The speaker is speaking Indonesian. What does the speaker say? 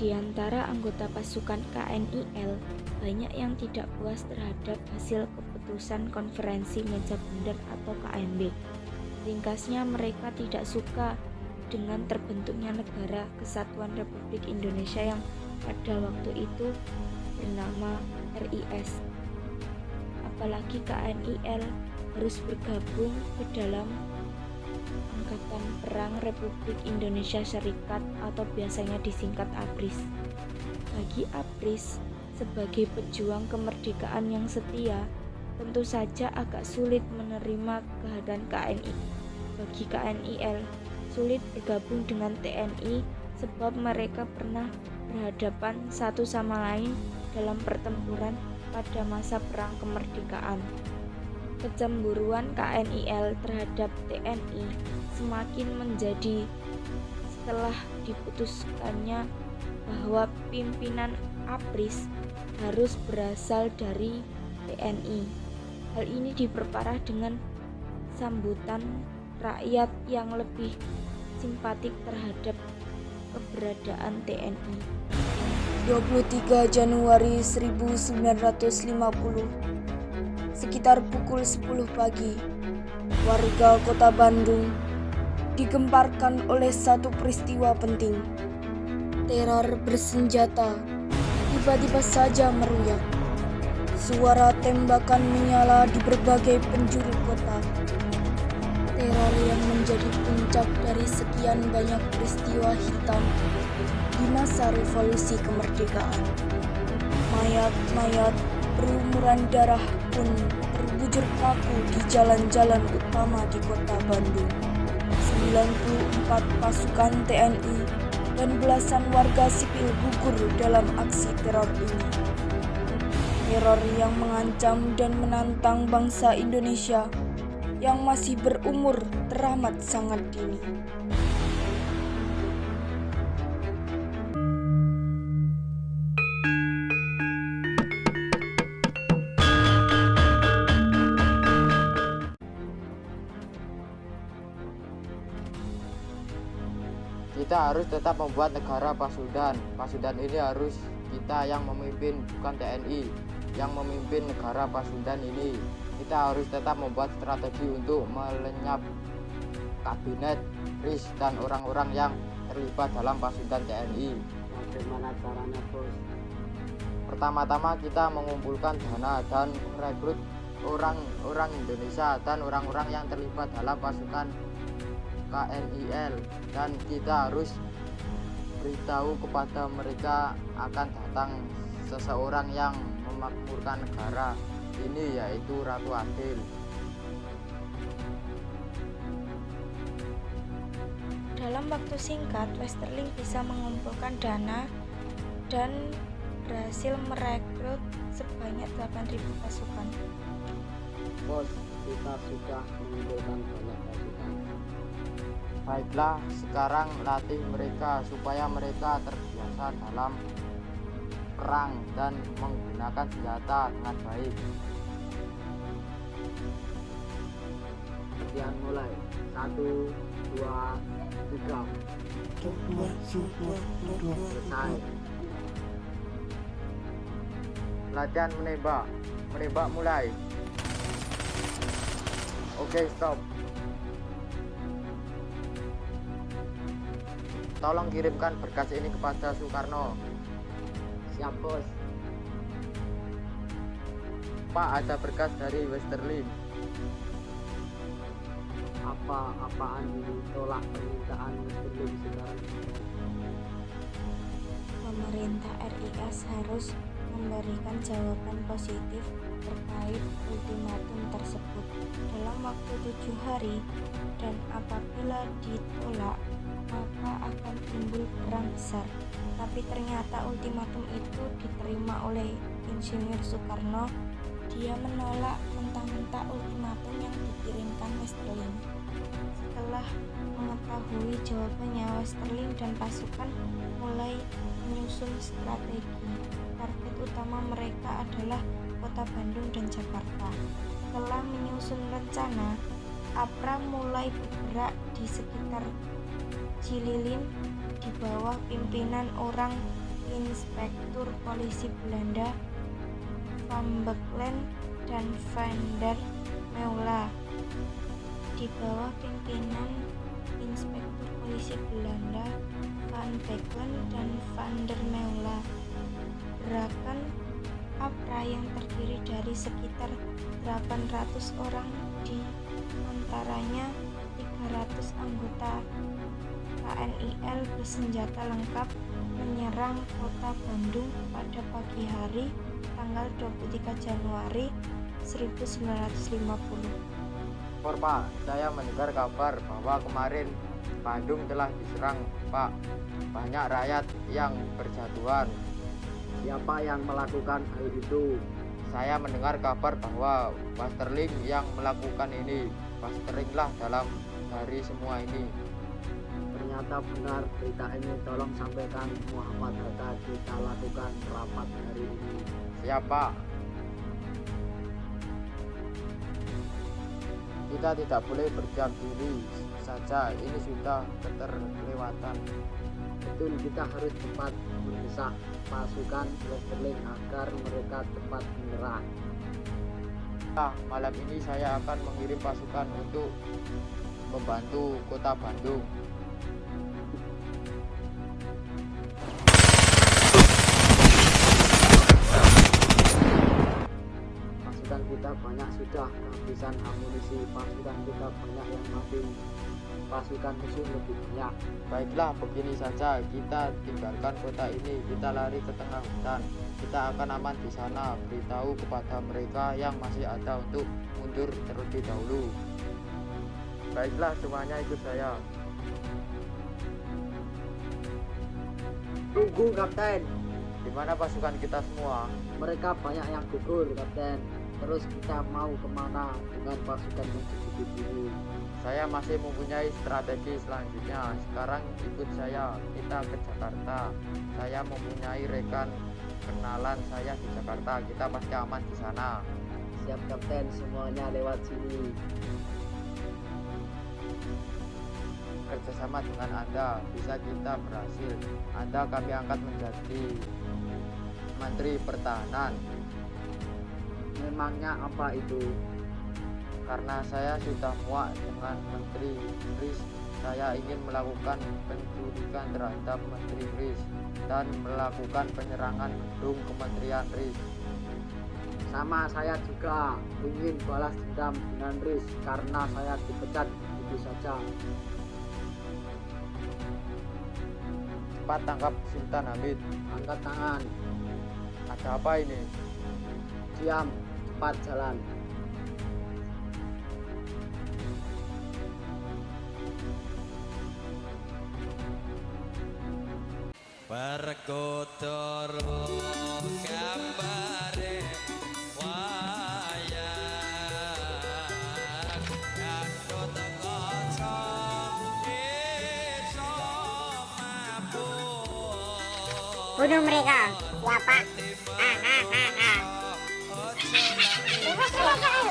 Di antara anggota pasukan KNIL, banyak yang tidak puas terhadap hasil keputusan konferensi meja bundar atau KMB. Ringkasnya, mereka tidak suka dengan terbentuknya Negara Kesatuan Republik Indonesia yang pada waktu itu bernama RIS. Apalagi KNIL harus bergabung ke dalam Angkatan Perang Republik Indonesia Serikat atau biasanya disingkat APRIS. Bagi APRIS, sebagai pejuang kemerdekaan yang setia, tentu saja agak sulit menerima kehadiran KNI. Bagi KNIL, sulit bergabung dengan TNI sebab mereka pernah berhadapan satu sama lain dalam pertempuran pada masa Perang Kemerdekaan. Kecemburuan KNIL terhadap TNI semakin menjadi setelah diputuskannya bahwa pimpinan APRIS harus berasal dari TNI. Hal ini diperparah dengan sambutan rakyat yang lebih simpatik terhadap keberadaan TNI. 23 Januari 1950, sekitar pukul 10 pagi, warga kota Bandung digemparkan oleh satu peristiwa penting. Teror bersenjata tiba-tiba saja meruyak. Suara tembakan menyala di berbagai penjuru kota. Teror yang menjadi puncak dari sekian banyak peristiwa hitam di masa revolusi kemerdekaan. Mayat-mayat berumuran darah pun terbujur kaku di jalan-jalan utama di kota Bandung. 94 pasukan TNI dan belasan warga sipil gugur dalam aksi teror ini. Teror yang mengancam dan menantang bangsa Indonesia yang masih berumur teramat sangat dini. Kita harus tetap membuat negara Pasundan. Pasundan ini harus kita yang memimpin, bukan TNI yang memimpin negara Pasundan ini. Kita harus tetap membuat strategi untuk melenyap kabinet, RIS, dan orang-orang yang terlibat dalam Pasundan TNI. Bagaimana caranya, Bos? Pertama-tama kita mengumpulkan dana dan merekrut orang-orang Indonesia dan orang-orang yang terlibat dalam pasukan KNIL, dan kita harus beritahu kepada mereka akan datang seseorang yang memakmurkan negara ini, yaitu Ratu Adil. Dalam waktu singkat, Westerling bisa mengumpulkan dana dan berhasil merekrut sebanyak 8.000 pasukan. Bos, kita sudah mengumpulkan banyak pasukan. Baiklah, sekarang latih mereka supaya mereka terbiasa dalam perang dan menggunakan senjata dengan baik. Latihan mulai. 1, 2, 3. Selesai. Latihan menembak. Menembak mulai. Oke, stop. Tolong kirimkan berkas ini kepada Soekarno. Siap, Bos. Pak, ada berkas dari Westerling. Apaan ditolak permintaan Westerling sekarang? Pemerintah RIS harus memberikan jawaban positif terkait ultimatum tersebut dalam waktu 7 hari, dan apabila ditolak maka akan timbul perang besar. Tapi ternyata ultimatum itu diterima oleh Insinyur Soekarno. Dia menolak mentah-mentah ultimatum yang dikirimkan Westerling. Setelah mengetahui jawabannya, Westerling dan pasukan mulai menyusun strategi. Target utama mereka adalah kota Bandung dan Jakarta. Setelah menyusun rencana, APRA mulai bergerak di sekitar Cililin di bawah pimpinan orang Inspektur Polisi Belanda Van Becklen dan Van der Meulen. Di bawah pimpinan Inspektur Polisi Belanda Van Becklen dan Van der Meulen, gerakan APRA yang terdiri dari sekitar 800 orang, di antaranya 300 anggota KNIL bersenjata lengkap, menyerang kota Bandung pada pagi hari tanggal 23 Januari 1950. Pak, saya mendengar kabar bahwa kemarin Bandung telah diserang, Pak. Banyak rakyat yang berjatuhan. Siapa yang melakukan hal itu? Saya mendengar kabar bahwa Pak Sterling yang melakukan ini. Pak Sterling lah dari semua ini. Ternyata benar berita ini, tolong sampaikan Muhammad Hatta, kita lakukan rapat hari ini. Siapa? Kita tidak boleh berdiam diri saja, ini sudah keterlewatan. Betul, kita harus cepat mendesak pasukan Westerling agar mereka cepat menyerah. Malam ini saya akan mengirim pasukan untuk membantu kota Bandung. Pasukan kita banyak sudah kehabisan amunisi, pasukan kita banyak yang mati, pasukan musuh lebih banyak. Baiklah, begini saja, kita tinggalkan kota ini, kita lari ke tengah hutan. Kita akan aman di sana. Beritahu kepada mereka yang masih ada untuk mundur terlebih dahulu. Baiklah, semuanya ikut saya. Tunggu, Kapten. Di mana pasukan kita semua? Mereka banyak yang gugur, Kapten. Terus kita mau kemana dengan pasukan yang sedikit ini? Saya masih mempunyai strategi selanjutnya. Sekarang ikut saya, kita ke Jakarta. Saya mempunyai rekan kenalan saya di Jakarta. Kita pasti aman di sana. Siap, Kapten, semuanya lewat sini. Kerjasama dengan Anda bisa kita berhasil. Anda kami angkat menjadi Menteri Pertahanan. Memangnya apa itu? Karena saya sudah muak dengan Menteri RIS. Saya ingin melakukan penculikan terhadap Menteri RIS dan melakukan penyerangan gedung Kementerian RIS. Sama, saya juga ingin balas dendam dengan RIS karena saya dipecat begitu saja. Cepat tangkap Sultan Hamid. Angkat tangan. Ada apa ini? Diam, cepat jalan. Perkuturu gambare wayang Gandut kaca iso mabuk. Bunuh mereka. Siapa? Ojo